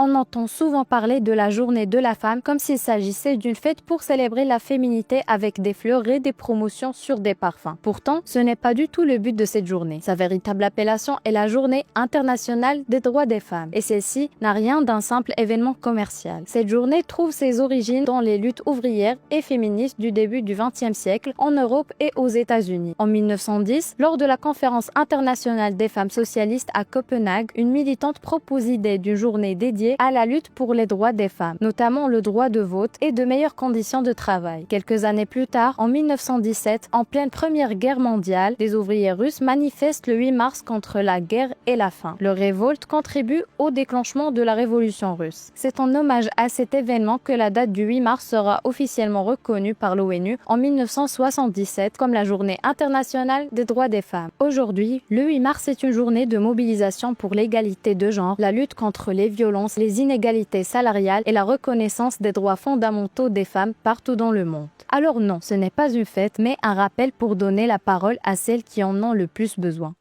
On entend souvent parler de la journée de la femme comme s'il s'agissait d'une fête pour célébrer la féminité avec des fleurs et des promotions sur des parfums. Pourtant, ce n'est pas du tout le but de cette journée. Sa véritable appellation est la Journée internationale des droits des femmes. Et celle-ci n'a rien d'un simple événement commercial. Cette journée trouve ses origines dans les luttes ouvrières et féministes du début du XXe siècle en Europe et aux États-Unis. En 1910, lors de la conférence internationale des femmes socialistes à Copenhague, une militante propose l'idée d'une journée dédiée à la lutte pour les droits des femmes, notamment le droit de vote et de meilleures conditions de travail. Quelques années plus tard, en 1917, en pleine Première Guerre mondiale, les ouvriers russes manifestent le 8 mars contre la guerre et la faim. Leur révolte contribue au déclenchement de la révolution russe. C'est en hommage à cet événement que la date du 8 mars sera officiellement reconnue par l'ONU en 1977 comme la Journée internationale des droits des femmes. Aujourd'hui, le 8 mars est une journée de mobilisation pour l'égalité de genre, la lutte contre les violences, les inégalités salariales et la reconnaissance des droits fondamentaux des femmes partout dans le monde. Alors non, ce n'est pas une fête, mais un rappel pour donner la parole à celles qui en ont le plus besoin.